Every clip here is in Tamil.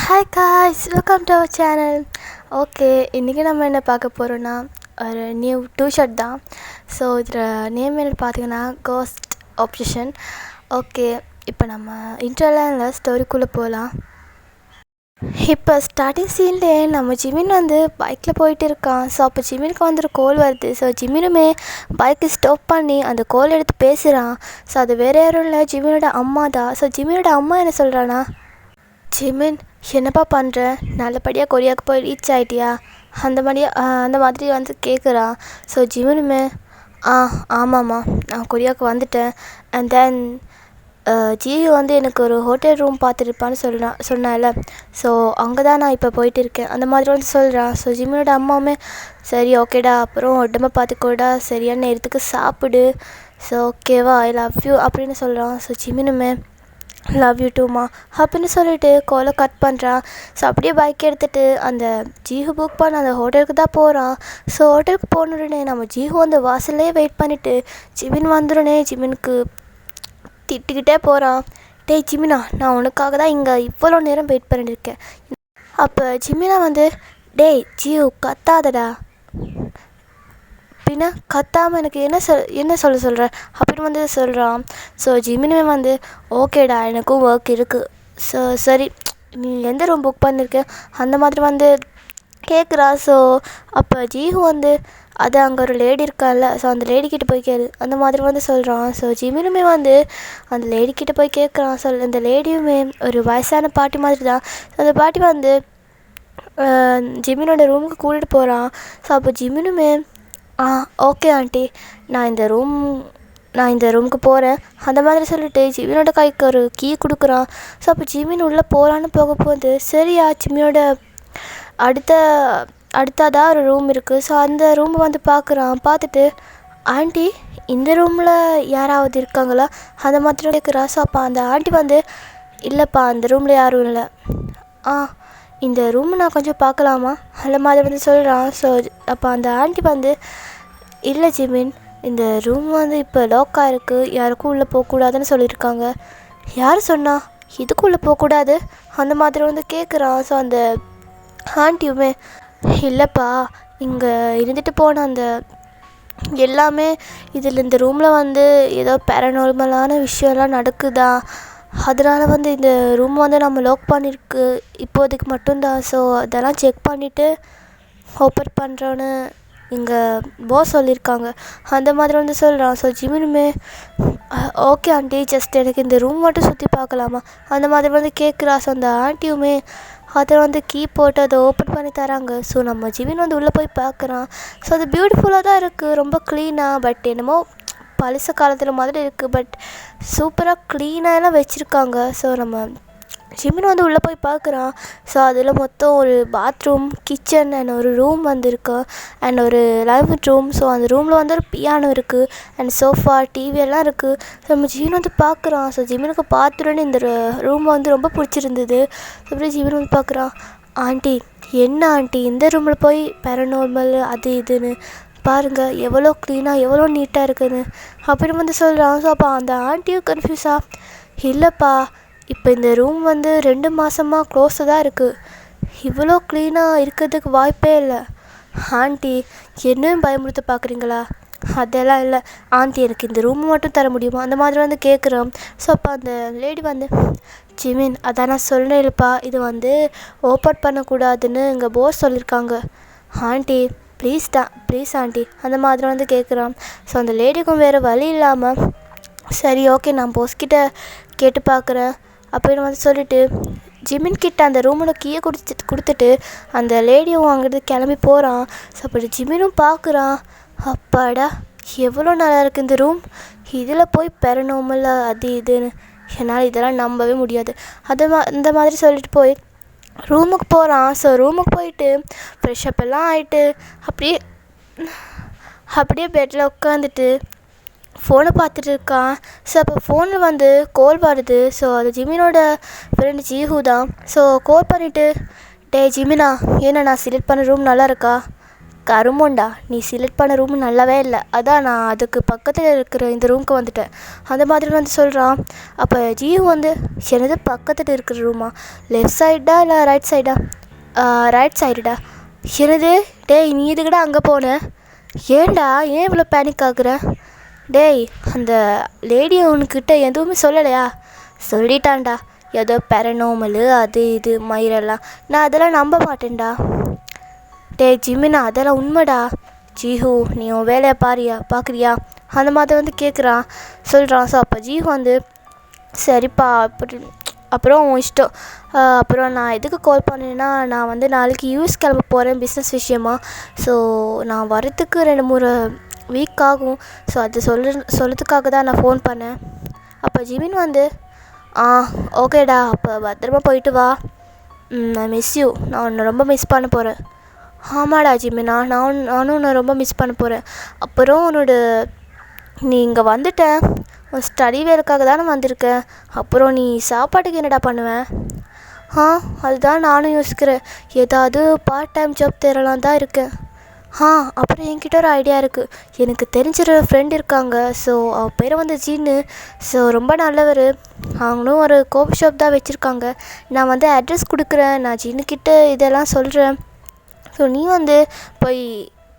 Hi guys, welcome to our channel. Okay, இன்றைக்கி நம்ம என்ன பார்க்க போகிறோன்னா ஒரு நியூ ஷர்ட் தான். ஸோ இதில் நேம் என்ன பார்த்தீங்கன்னா கோஸ்ட் ஆப்ஷன். ஓகே, இப்போ நம்ம இன்ட்ரோலாம் இல்லை, ஸ்டோரிக்குள்ளே போகலாம். இப்போ ஸ்டார்டிங் சீன்லேயே நம்ம ஜிமின் வந்து பைக்கில் போயிட்டு இருக்கான். ஸோ அப்போ ஜிமினுக்கு வந்து ஒரு கோல் வருது. ஸோ ஜிமினுமே பைக்கை ஸ்டாப் பண்ணி அந்த கோல் எடுத்து பேசுகிறான். ஸோ அது வேறு யாரும் இல்லை, ஜிமினோட அம்மா தான். ஸோ ஜிமினோட அம்மா என்ன சொல்கிறான்னா, ஜிமின் என்னப்பா பண்ணுற, நல்லபடியாக கொரியாவுக்கு போய் ரீச் ஆகிட்டியா, அந்த மாதிரி வந்து கேட்குறான். ஸோ ஜிமினுமே ஆமாம்மா, நான் கொரியாவுக்கு வந்துட்டேன். அண்ட் தென் ஜியு வந்து எனக்கு ஒரு ஹோட்டல் ரூம் பார்த்துருப்பான்னு சொன்னால, ஸோ அங்கே தான் நான் இப்போ போயிட்டு இருக்கேன், அந்த மாதிரி வந்து சொல்கிறான். ஸோ ஜிமினோட அம்மாவுமே சரி ஓகேடா, அப்புறம் உடம்ப பார்த்துக்கோடா, சரியான நேரத்துக்கு சாப்பிடு, ஸோ ஓகேவா, ஐ லவ் யூ அப்படின்னு சொல்கிறான். ஸோ ஜிமினுமே லவ் யூ டூமா அப்படின்னு சொல்லிட்டு கோலை கட் பண்ணுறான். ஸோ அப்படியே பைக் எடுத்துகிட்டு அந்த ஜீஹு புக் பண்ண அந்த ஹோட்டலுக்கு தான் போகிறான். ஸோ ஹோட்டலுக்கு போனோடனே நம்ம ஜீஹு அந்த வாசல்லே வெயிட் பண்ணிவிட்டு ஜிமின் வந்துடனே ஜிமினுக்கு திட்டிக்கிட்டே போகிறான். டேய் ஜிமினா, நான் உனக்காக தான் இங்கே இவ்வளோ நேரம் வெயிட் பண்ணியிருக்கேன். அப்போ ஜிமினா வந்து டேய் ஜீஹு கத்தாதடா, பின்ன கத்தாமல் எனக்கு என்ன சொல்கிற அப்படின்னு வந்து சொல்கிறான். ஸோ ஜிமினுமே வந்து ஓகேடா, எனக்கும் ஒர்க் இருக்குது, ஸோ சரி நீ எந்த ரூம் புக் பண்ணியிருக்க அந்த மாதிரி வந்து கேட்குறா. ஸோ அப்போ ஜீஹு வந்து அது அங்கே ஒரு லேடி இருக்கால, ஸோ அந்த லேடிக்கிட்ட போய் கேளு அந்த மாதிரி வந்து சொல்கிறான். ஸோ ஜிமினுமே வந்து அந்த லேடிக்கிட்ட போய் கேட்குறான். ஸோ அந்த லேடியுமே ஒரு வயசான பாட்டி மாதிரி தான். அந்த பாட்டி வந்து ஜிமினோட ரூமுக்கு கூட்டிகிட்டு போகிறான். ஸோ அப்போ ஜிமினுமே ஓகே ஆண்டி, நான் இந்த ரூமுக்கு போகிறேன் அந்த மாதிரி சொல்லிட்டு ஜிமினோட கைக்கு ஒரு கீ கொடுக்குறான். ஸோ அப்போ ஜிமின் உள்ளே போகலான்னு போகும்போது சரியா ஜிமினோட அடுத்ததாக ஒரு ரூம் இருக்குது. ஸோ அந்த ரூமை வந்து பார்த்துட்டு ஆண்டி இந்த ரூமில் யாராவது இருக்காங்களா அந்த மாதிரி கேட்குறா. ஸோ அப்போ அந்த ஆண்டி வந்து இல்லைப்பா, அந்த ரூமில் யாரும் இல்லை, இந்த ரூம் நான் கொஞ்சம் பார்க்கலாமா அந்த மாதிரி வந்து சொல்கிறான். ஸோ அப்போ அந்த ஆண்டி வந்து இல்லை ஜிமின், இந்த ரூம் வந்து இப்போ லாக்காக இருக்குது, யாருக்கும் உள்ளே போகக்கூடாதுன்னு சொல்லியிருக்காங்க. யார் சொன்னா இதுக்கும் உள்ளே போகக்கூடாது அந்த மாதிரி வந்து கேட்குறான். ஸோ அந்த ஆண்டியுமே இல்லைப்பா, இங்கே இருந்துட்டு போன அந்த எல்லாமே இதில் இந்த ரூமில் வந்து ஏதோ பேரநார்மலான விஷயம்லாம் நடக்குதா, அதனால் வந்து இந்த ரூம் வந்து நம்ம லாக் பண்ணியிருக்கு இப்போதைக்கு மட்டும்தான். ஸோ அதெல்லாம் செக் பண்ணிவிட்டு ஓப்பன் பண்ணுறோன்னு இங்கே பாஸ் சொல்லியிருக்காங்க அந்த மாதிரி வந்து சொல்கிறான். ஸோ ஜிமினுமே ஓகே ஆண்டி, ஜஸ்ட் எனக்கு இந்த ரூம் மட்டும் சுற்றி பார்க்கலாமா அந்த மாதிரி வந்து கேட்குறா. ஸோ அந்த ஆண்டியுமே அதை வந்து கீ போட்டு அதை ஓப்பன் பண்ணி தராங்க. ஸோ நம்ம ஜிமின் வந்து உள்ளே போய் பார்க்குறான். ஸோ அது பியூட்டிஃபுல்லாக தான் இருக்குது, ரொம்ப க்ளீனாக, பட் என்னமோ பழச காலத்தில் மாதிரி இருக்குது, பட் சூப்பராக க்ளீனாக எல்லாம் வச்சுருக்காங்க. ஸோ நம்ம ஜிமின் வந்து உள்ளே போய் பார்க்குறான். ஸோ அதில் மொத்தம் ஒரு பாத்ரூம், கிச்சன் அண்ட் ஒரு ரூம் வந்து இருக்கு அண்ட் ஒரு லிவிங் ரூம். ஸோ அந்த ரூமில் வந்து ஒரு பியானோ இருக்குது அண்ட் சோஃபா, டிவி எல்லாம் இருக்குது. ஸோ நம்ம ஜிமின் வந்து பார்க்குறான். ஸோ ஜிமினுக்கு பார்த்துடனே இந்த ரூம் வந்து ரொம்ப பிடிச்சிருந்தது. ஸோ அப்படியே ஜிமின் வந்து பார்க்குறான். ஆண்டி என்ன ஆண்டி, இந்த ரூமில் போய் பேரநார்மல் அது இதுன்னு பாருங்கள், எவ்வளோ க்ளீனாக எவ்வளோ நீட்டாக இருக்குதுன்னு அப்படின்னு வந்து சொல்கிறான். ஸோ அப்போ அந்த ஆண்டியும் கன்ஃபியூஸாக இல்லைப்பா, இப்போ இந்த ரூம் வந்து 2 மாதமாக க்ளோஸாக தான் இருக்குது, இவ்வளோ க்ளீனாக இருக்கிறதுக்கு வாய்ப்பே இல்லை. ஆண்டி என்னையும் பயமுறுத்த பார்க்குறீங்களா, அதெல்லாம் இல்லை ஆண்டி, எனக்கு இந்த ரூம் மட்டும் தர முடியுமா அந்த மாதிரி வந்து கேட்குறோம். ஸோ அப்போ அந்த லேடி வந்து ஜிமின் அதான் நான் சொன்னேன்ப்பா, இது வந்து ஓப்பன் பண்ணக்கூடாதுன்னு இங்கே போஸ் சொல்லியிருக்காங்க ஆண்டி, ப்ளீஸ் ஆண்டி அந்த மாதிரி வந்து கேட்குறான். ஸோ அந்த லேடிக்கும் வேறு வழி இல்லாமல் சரி ஓகே நான் போஸ்கிட்ட கேட்டு பார்க்குறேன் அப்படின்னு வந்து சொல்லிவிட்டு ஜிமின் கிட்ட அந்த ரூமோட கீயை கொடுத்துட்டு அந்த லேடியும் அங்கேருந்து கிளம்பி போகிறான். ஸோ அப்படி ஜிமினும் பார்க்குறான், அப்பாடா எவ்வளோ நல்லா இருக்குது இந்த ரூம், இதில் போய் பெறணுமில்ல அது இதுன்னு, என்னால் இதெல்லாம் நம்பவே முடியாது அந்த மாதிரி சொல்லிட்டு போய் ரூமுக்கு போகிறான். ஸோ ரூமுக்கு போயிட்டு ஃப்ரெஷ்அப் எல்லாம் ஆகிட்டு அப்படியே பெட்டில் உட்காந்துட்டு ஃபோனை பார்த்துட்டு இருக்கான். ஸோ அப்போ ஃபோனில் வந்து கால் வருது. ஸோ அது ஜிமினோட ஃப்ரெண்டு ஜீஹு தான். ஸோ கால் பண்ணிவிட்டு டே ஜிமினா, ஏன்னா நான் செலக்ட் பண்ண ரூம் நல்லா இருக்கா, கருமோண்டா, நீ செலக்ட் பண்ண ரூம் நல்லாவே இல்லை, அதான் நான் அதுக்கு பக்கத்தில் இருக்கிற இந்த ரூமுக்கு வந்துட்டேன் அந்த மாதிரி வந்து சொல்கிறான். அப்போ ஜிஹு வந்து எனது பக்கத்தில் இருக்கிற ரூமா, லெஃப்ட் சைடா இல்லை ரைட் சைடா? ரைட் சைடுடா. எனது டேய், நீ இதுக்கிட்ட அங்கே போன? ஏன்டா, ஏன் இவ்வளோ பேனிக் ஆகுற? டேய், அந்த லேடி உனக்கிட்ட எதுவுமே சொல்லலையா? சொல்லிட்டான்டா, ஏதோ பேரனார்மல் அது இது மயிரெல்லாம். நான் அதெல்லாம் நம்ப மாட்டேன்டா. டேய் ஜிமினா, அதெல்லாம் உண்மைடா. ஜிஹு, நீ உன் வேலையை பார்க்குறியா அந்த மாதிரி வந்து கேட்குறான், சொல்கிறான். ஸோ அப்போ ஜிஹு வந்து சரிப்பா அப்புறம் உன் இஷ்டம். அப்புறம் நான் எதுக்கு கால் பண்ணேன்னா, நான் வந்து நாளைக்கு யூஎஸ் கிளம்ப போகிறேன் பிஸ்னஸ் விஷயமா. ஸோ நான் வரத்துக்கு 2-3 வீக் ஆகும். ஸோ அது சொல்கிறதுக்காக தான் நான் ஃபோன் பண்ணேன். அப்போ ஜிமின் வந்து ஓகேடா, அப்போ பத்திரமா போயிட்டு வா. ஐ மிஸ் யூ, நான் உன்னை ரொம்ப மிஸ் பண்ண போகிறேன். ஆமாடா ஜிமினா, நானும் உன்னை ரொம்ப மிஸ் பண்ண போகிறேன். அப்புறம் நீ இங்கே வந்துட்ட, உன் ஸ்டடி வேலைக்காக தானே வந்திருக்கேன். அப்புறம் நீ சாப்பாட்டுக்கு என்னடா பண்ணுவேன்? அதுதான் நானும் யோசிக்கிறேன். ஏதாவது பார்ட் டைம் ஜாப் தேடலாம் தான் இருக்கேன். அப்புறம் என்கிட்ட ஒரு ஐடியா இருக்குது. எனக்கு தெரிஞ்சிற ஃப்ரெண்ட் இருக்காங்க. ஸோ அவள் பேர் வந்து ஜீனு. ஸோ ரொம்ப நல்லவர். அவங்களும் ஒரு கோஃபி ஷாப் தான் வச்சுருக்காங்க. நான் வந்து அட்ரஸ் கொடுக்குறேன், நான் ஜீனுக்கிட்ட இதெல்லாம் சொல்கிறேன். ஸோ நீ வந்து போய்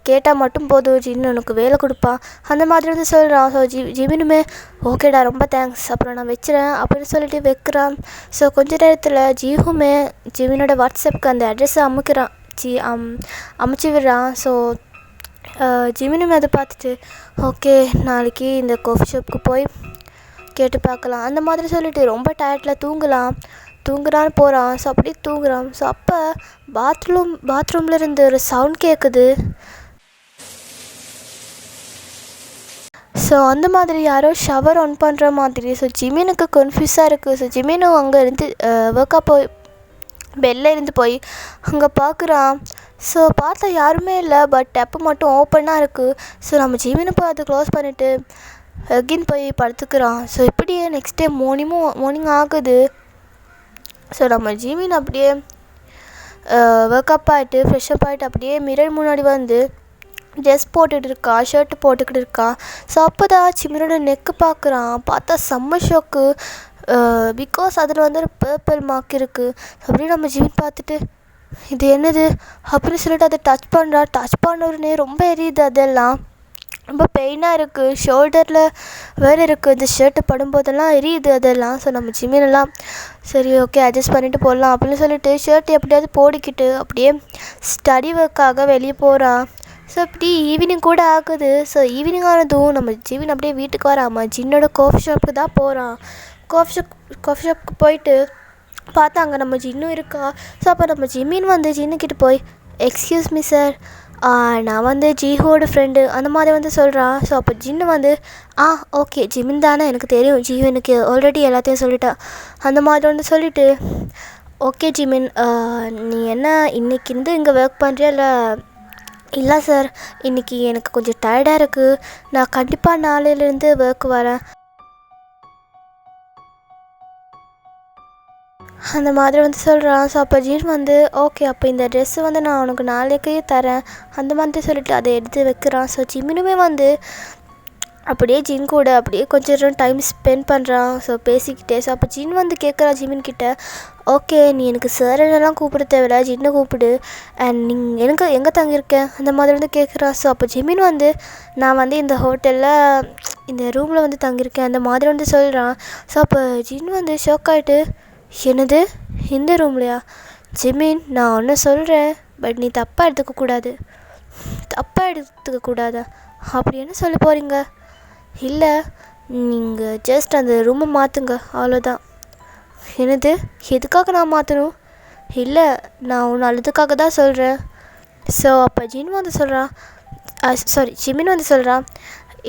கேட்டால் மட்டும் போதும், ஜின்னு உனக்கு வேலை கொடுப்பான் அந்த மாதிரி வந்து சொல்கிறான். ஸோ ஜிமினுமே ஓகேடா, ரொம்ப தேங்க்ஸ், அப்புறம் நான் வச்சுறேன் அப்படின்னு சொல்லிட்டு வைக்கிறான். ஸோ கொஞ்ச நேரத்தில் ஜிஹுமே ஜிமினோட வாட்ஸ்அப்புக்கு அந்த அட்ரெஸை அமுச்சு விடுறான். ஸோ ஜிமினுமே அதை பார்த்துட்டு ஓகே, நாளைக்கு இந்த காஃபி ஷாப்புக்கு போய் கேட்டு பார்க்கலாம் அந்த மாதிரி சொல்லிவிட்டு ரொம்ப டயர்டில் தூங்குறான்னு போகிறான். ஸோ அப்படியே தூங்குறான். ஸோ அப்போ பாத்ரூமில் இருந்து ஒரு சவுண்ட் கேட்குது. ஸோ அந்த மாதிரி யாரோ ஷவர் ஆன் பண்ணுற மாதிரி. ஸோ ஜிமினுக்கு கன்ஃபியூஸாக இருக்குது. ஸோ ஜிமினும் அங்கே இருந்து வெளில இருந்து போய் அங்கே பார்க்குறான். ஸோ பார்த்தா யாருமே இல்லை, பட் டப்பு மட்டும் ஓப்பனாக இருக்குது. ஸோ நம்ம ஜிமினை போய் அதை க்ளோஸ் பண்ணிவிட்டு அகெயின் போய் படுத்துக்கிறான். ஸோ இப்படியே நெக்ஸ்ட் டே மார்னிங் ஆகுது. ஸோ நம்ம ஜிமின் அப்படியே ஒர்க்அப் ஆகிட்டு ஃப்ரெஷ்அப் ஆகிட்டு அப்படியே மிரர் முன்னாடி வந்து ட்ரெஸ் போட்டுகிட்டு இருக்கா, ஷர்ட்டு போட்டுக்கிட்டு இருக்கா. ஸோ அப்போ தான் ஜிமினோட நெக்கு பார்க்குறான். பார்த்தா செம்ம ஷோக்கு. பிகாஸ் அதில் வந்து ஒரு பர்பிள் மார்க் இருக்குது. அப்படியே நம்ம ஜிமின் பார்த்துட்டு இது என்னது அப்படின்னு சொல்லிட்டு அதை டச் பண்ண உடனே ரொம்ப எரியுது. அதெல்லாம் ரொம்ப பெயினாக இருக்குது. ஷோல்டரில் வேறு இருக்குது. இந்த ஷர்ட்டு படும்போதெல்லாம் எரியுது அதெல்லாம். ஸோ நம்ம ஜிமினெல்லாம் சரி ஓகே அட்ஜஸ்ட் பண்ணிவிட்டு போடலாம் அப்படின்னு சொல்லிட்டு ஷர்ட் எப்படியாவது போடிக்கிட்டு அப்படியே ஸ்டடி ஒர்க்காக வெளியே போகிறான். ஸோ அப்படி ஈவினிங் கூட ஆகுது. ஸோ ஈவினிங் ஆனதும் நம்ம ஜிமின் அப்படியே வீட்டுக்கு வராமல் ஜின்னோட காஃபி ஷாப்புக்கு தான் போகிறான். காஃபி ஷாப்புக்கு போயிட்டு பார்த்தா அங்கே நம்ம ஜின்னும் இருக்கா. ஸோ அப்போ நம்ம ஜிமின் வந்து ஜின்னுக்கிட்ட போய் எக்ஸ்கியூஸ் மீ சார், நான் வந்து ஜிஹோட ஃப்ரெண்டு அந்த மாதிரி வந்து சொல்கிறான். ஸோ அப்போ ஜின்னு வந்து ஓகே ஜிமின் தானே, எனக்கு தெரியும், ஜிஹோ எனக்கு ஆல்ரெடி எல்லாத்தையும் சொல்லிட்டா அந்த மாதிரி வந்து சொல்லிவிட்டு ஓகே ஜிமின், நீ என்ன இன்றைக்கி இருந்து இங்கே ஒர்க் பண்ணுறியா இல்லை சார், இன்றைக்கி எனக்கு கொஞ்சம் டயர்டாக இருக்குது, நான் கண்டிப்பாக நாளையிலேருந்து ஒர்க் வரேன் அந்த மாதிரி வந்து சொல்கிறான். ஸோ அப்போ ஜீன் வந்து ஓகே, அப்போ இந்த ட்ரெஸ்ஸு வந்து நான் உனக்கு நாளைக்கே தரேன் அந்த மாதிரி சொல்லிட்டு அதை எடுத்து வைக்கிறான். ஸோ ஜிமினுமே வந்து அப்படியே ஜின் கூட அப்படியே கொஞ்சம் டைம் ஸ்பெண்ட் பண்ணுறான். ஸோ பேசிக்கிட்டே. ஸோ அப்போ ஜின் வந்து கேட்குறான் ஜிமின்கிட்ட, ஓகே நீ எனக்கு சார் என்னெல்லாம் கூப்பிட தேவையில்ல, ஜின்னை கூப்பிடு, அண்ட் நீங்கள் எங்கே தங்கியிருக்கேன் அந்த மாதிரி வந்து கேட்குறான். ஸோ அப்போ ஜிமின் வந்து நான் வந்து இந்த ஹோட்டலில் இந்த ரூமில் வந்து தங்கியிருக்கேன் அந்த மாதிரி வந்து சொல்கிறான். ஸோ அப்போ ஜின் வந்து ஷாக் ஆகிட்டு என்னது இந்த ரூம்லையா? ஜிமின், நான் ஒன்று சொல்கிறேன், பட் நீ தப்பாக எடுத்துக்கக்கூடாதா? அப்படி என்ன சொல்ல போகிறீங்க? இல்லை, நீங்கள் ஜஸ்ட் அந்த ரூமை மாற்றுங்க அவ்வளோதான். என்னது, எதுக்காக நான் மாற்றணும்? இல்லை, நான் ஒன்று நல்லதுக்காக தான் சொல்கிறேன். ஸோ அப்போ ஜிமின் வந்து சொல்கிறான்,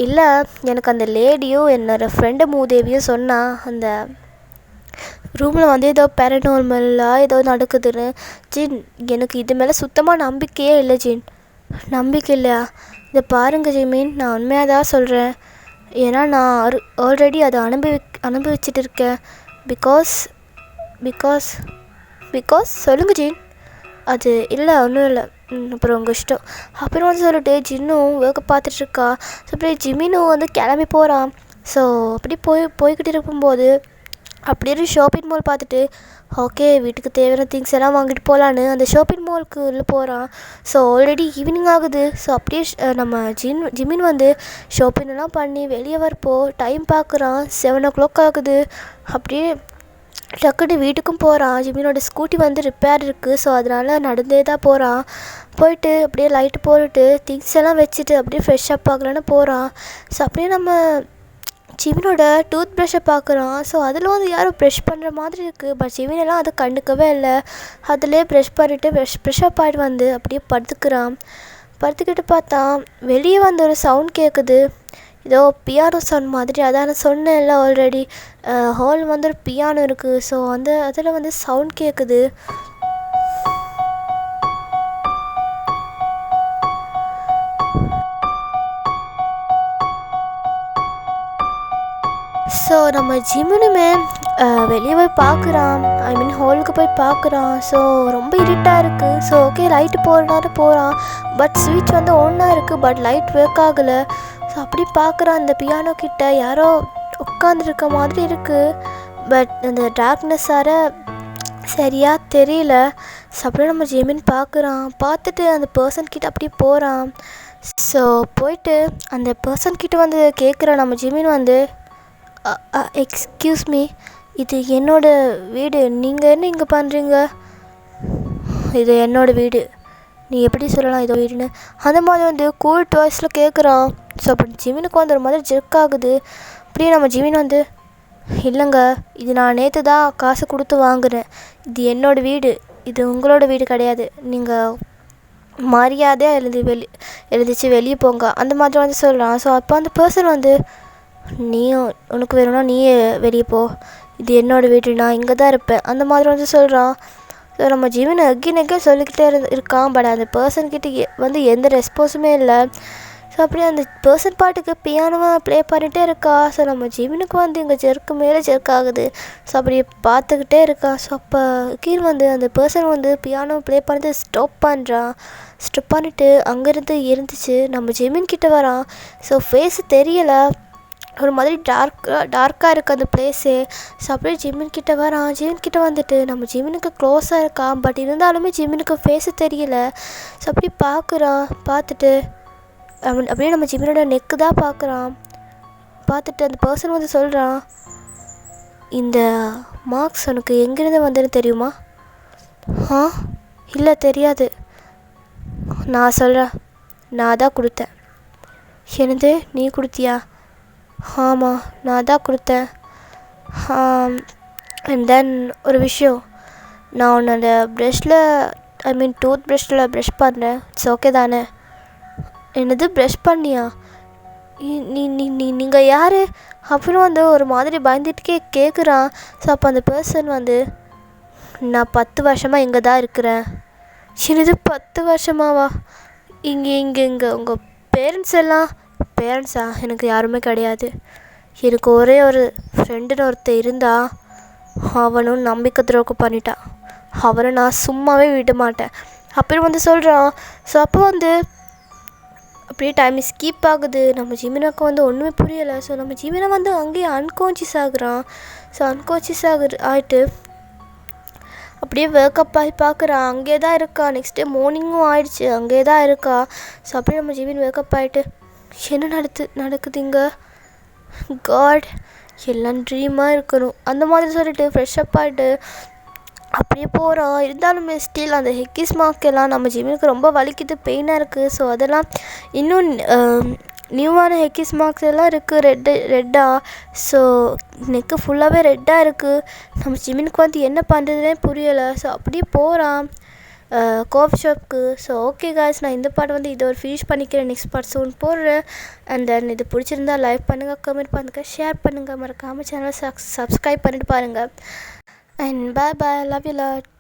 இல்லை எனக்கு அந்த லேடியும் என்னோடய ஃப்ரெண்டு மூதேவியும் சொன்னால் அந்த ரூமில் வந்து ஏதோ பேரனார்மலாக ஏதோ நடக்குதுன்னு. ஜின், எனக்கு இது மேலே சுத்தமாக நம்பிக்கையே இல்லை ஜின். நம்பிக்கை இல்லையா? இதை பாருங்கள் ஜிமின், நான் உண்மையாக தான் சொல்கிறேன். ஏன்னா நான் ஆல்ரெடி அதை அனுபவிச்சுட்டு இருக்கேன். பிகாஸ் சொல்லுங்கள் ஜின். அது இல்லை, ஒன்றும் இல்லை, அப்புறம் உங்கள் இஷ்டம் அப்புறம் வந்து சொல்லிட்டு ஜின்னும் ஒர்க்கை பார்த்துட்ருக்கா. ஸோ அப்படியே ஜிமினும் வந்து கிளம்பி போகிறான். ஸோ அப்படி போய்கிட்டு இருக்கும்போது அப்படியே ஷாப்பிங் மால் பார்த்துட்டு ஓகே வீட்டுக்கு தேவையான திங்ஸ் எல்லாம் வாங்கிட்டு போகலான்னு அந்த ஷாப்பிங் மாலுக்கு உள்ளே போகிறான். ஸோ ஆல்ரெடி ஈவினிங் ஆகுது. ஸோ அப்படியே நம்ம ஜிமின் வந்து ஷாப்பிங் எல்லாம் பண்ணி வெளியே வரப்போ டைம் பார்க்குறான் 7 o'clock ஆகுது. அப்படியே டக்குன்னு வீட்டுக்கும் போகிறான். ஜிமினோட ஸ்கூட்டி வந்து ரிப்பேர் இருக்குது. ஸோ அதனால் நடந்தே தான் போகிறான். போயிட்டு அப்படியே லைட்டு போட்டுட்டு திங்ஸ் எல்லாம் வச்சுட்டு அப்படியே ஃப்ரெஷ் அப் ஆகலான்னு போகிறான். ஸோ அப்படியே நம்ம ஜிமினோட டூத் ப்ரஷ்ஷை பார்க்குறான். ஸோ அதில் வந்து யாரும் ப்ரெஷ் பண்ணுற மாதிரி இருக்குது. பட் ஜிமினெல்லாம் அதை கண்டுக்கவே இல்லை. அதிலே ப்ரெஷ் பண்ணிவிட்டு ப்ரெஷ் அப் ஆகிட்டு வந்து அப்படியே படுத்துக்கிட்டு பார்த்தா வெளியே வந்து ஒரு சவுண்ட் கேட்குது. ஏதோ பியானோ சவுண்ட் மாதிரி. அதான் நான் சொன்னேன்ல ஆல்ரெடி ஹால் வந்து ஒரு பியானோ இருக்குது. ஸோ அதில் வந்து சவுண்ட் கேட்குது. ஸோ நம்ம ஜிமினுமே வெளியே போய் பார்க்குறான். ஐ மீன் ஹாலுக்கு போய் பார்க்குறான். ஸோ ரொம்ப இருட்டாக இருக்குது. ஸோ ஓகே லைட்டு போடுறாரு போகிறான். பட் ஸ்விட்ச் வந்து ஒன்றா இருக்குது. பட் லைட் ஒர்க் ஆகலை. ஸோ அப்படி பார்க்குறான். அந்த பியானோ கிட்ட யாரோ உட்காந்துருக்க மாதிரி இருக்குது. பட் அந்த டார்க்னஸ்ஸார சரியாக தெரியல. ஸோ அப்படியே நம்ம ஜிமின் பார்த்துட்டு அந்த பர்சன் கிட்ட அப்படியே போகிறான். ஸோ போயிட்டு அந்த பர்சன் கிட்ட வந்து கேட்குறான் நம்ம ஜிமின் வந்து எக்ஸ்கியூஸ் மீ, இது என்னோடய வீடு, நீங்கள் என்ன இங்கே பண்ணுறீங்க? இது என்னோடய வீடு, நீ எப்படி சொல்லலாம் இதோ வீடுன்னு? அந்த மாதிரி வந்து கூல் வாய்ஸில் கேட்குறான். ஸோ அப்போ ஜிமினுக்கு வந்து ஒரு மாதிரி ஜெர்க் ஆகுது. அப்படியே நம்ம ஜிமின் வந்து இல்லைங்க, இது நான் நேற்று தான் காசு கொடுத்து வாங்குகிறேன். இது என்னோடய வீடு, இது உங்களோட வீடு கிடையாது. நீங்கள் மரியாதையாக எழுந்திரிச்சு வெளியே போங்க அந்த மாதிரி வந்து சொல்கிறான். ஸோ அப்போ அந்த பர்சன் வந்து நீயும் உனக்கு வேணும்னா நீயே வெளியே போ, இது என்னோடய வீடு, நான் இங்கே தான் இருப்பேன் அந்த மாதிரி வந்து சொல்கிறான். ஸோ நம்ம ஜிமின் அகெயின் சொல்லிக்கிட்டே இருக்கான். பட் அந்த பர்சன்கிட்ட வந்து எந்த ரெஸ்பான்ஸுமே இல்லை. ஸோ அப்படியே அந்த பர்சன் பாட்டுக்கு பியானோவாக ப்ளே பண்ணிகிட்டே இருக்கா. ஸோ நம்ம ஜிமினுக்கு வந்து இங்கே ஜெர்க்கு மேலே ஜெர்க் ஆகுது. ஸோ அப்படியே பார்த்துக்கிட்டே இருக்கா. ஸோ அப்போ கீழே வந்து அந்த பர்சன் வந்து பியானோ ப்ளே பண்ணிட்டு ஸ்டாப் பண்ணிவிட்டு அங்கேருந்து இருந்துச்சு நம்ம ஜிமின் கிட்ட வரான். ஸோ ஃபேஸு தெரியலை, ஒரு மாதிரி டார்க்காக இருக்குது அந்த பிளேஸே. ஸோ அப்படியே ஜிமின் கிட்ட வரான். ஜிமின் கிட்ட வந்துட்டு நம்ம ஜிமினுக்கு க்ளோஸாக இருக்கான். பட் இருந்தாலுமே ஜிமினுக்கு ஃபேஸு தெரியல. ஸோ அப்படி பார்த்துட்டு அப்படியே நம்ம ஜிமினோட நெக்கு தான் பார்த்துட்டு அந்த பர்சன் வந்து சொல்கிறான், இந்த மார்க்ஸ் உனக்கு எங்கேருந்து வந்ததுன்னு தெரியுமா? இல்லை தெரியாது. நான் சொல்கிறேன், நான் தான் கொடுத்தேன். என்னது, நீ கொடுத்தியா? ஆமாம், நான் தான் கொடுத்தேன். அண்ட் தென் ஒரு விஷயம், நான் உன்னோட ப்ரஷில் ஐ மீன் டூத் ப்ரஷில் ப்ரஷ் பண்ணுறேன். இட்ஸ் ஓகே தானே? என்னது ப்ரஷ் பண்ணியா? நீங்கள் யார்? அப்புறம் வந்து ஒரு மாதிரி பயந்துட்டுக்கே கேட்குறான். ஸோ அப்போ அந்த பர்சன் வந்து நான் 10 வருஷமாக இங்கே தான் இருக்கிறேன். என்னது 10 வருஷமாவா? இங்கே உங்கள் பேரண்ட்ஸா? எனக்கு யாருமே கிடையாது. எனக்கு ஒரே ஒரு ஃப்ரெண்டுன்னு ஒருத்தர் இருந்தா, அவனும் நம்பிக்கை துரோகம் பண்ணிட்டான். அவரை நான் சும்மாவே விட மாட்டேன் அப்புறம் வந்து சொல்கிறான். ஸோ அப்போ வந்து அப்படியே டைம் ஸ்கிப் ஆகுது. நம்ம ஜிமினாக்கு வந்து ஒன்றுமே புரியலை. ஸோ நம்ம ஜிமினா வந்து அங்கேயே அன்கான்ஷியஸ் ஆகுறான். ஸோ அன்கான்ஷியஸ் ஆகிட்டு அப்படியே வேக்கப் ஆகி பார்க்குறான். அங்கேயே தான் இருக்கா. நெக்ஸ்ட் டே மார்னிங்கும் ஆயிடுச்சு, அங்கேயே தான் இருக்கா. ஸோ அப்படியே நம்ம ஜிமின் வேக்கப் ஆகிட்டு என்ன நடக்குதுங்க, காட் எல்லாம் ட்ரீமாக இருக்கணும் அந்த மாதிரி சொல்லிட்டு ஃப்ரெஷ் அப் ஆகிட்டு அப்படியே போகிறான். இருந்தாலுமே ஸ்டில் அந்த ஹெக்கிஸ் மார்க் எல்லாம் நம்ம ஜிமினுக்கு ரொம்ப வலிக்குது, பெயினாக இருக்குது. ஸோ அதெல்லாம் இன்னும் நியூவான ஹெக்கிஸ் மார்க்ஸ் எல்லாம் இருக்குது ரெட்டாக. ஸோ நெக்கு ஃபுல்லாகவே ரெட்டாக இருக்குது. நம்ம ஜிமினுக்கு வந்து என்ன பண்ணுறதுனே புரியலை. ஸோ அப்படியே போகிறான் காஃபி ஷாப்புக்கு. ஸோ ஓகே காய்ஸ், நான் இந்த பாட்டு வந்து இதை ஒரு ஃபினிஷ் பண்ணிக்கிறேன். நெக்ஸ்ட் பார்ட் சூன் போடுறேன். அண்ட் தென் இது பிடிச்சிருந்தா லைக் பண்ணுங்கள், கமெண்ட் பண்ணுங்கள், ஷேர் பண்ணுங்கள், மறக்காமல் சேனலை சப்ஸ்கிரைப் பண்ணிட்டு பாருங்கள். And bye bye, love you lot.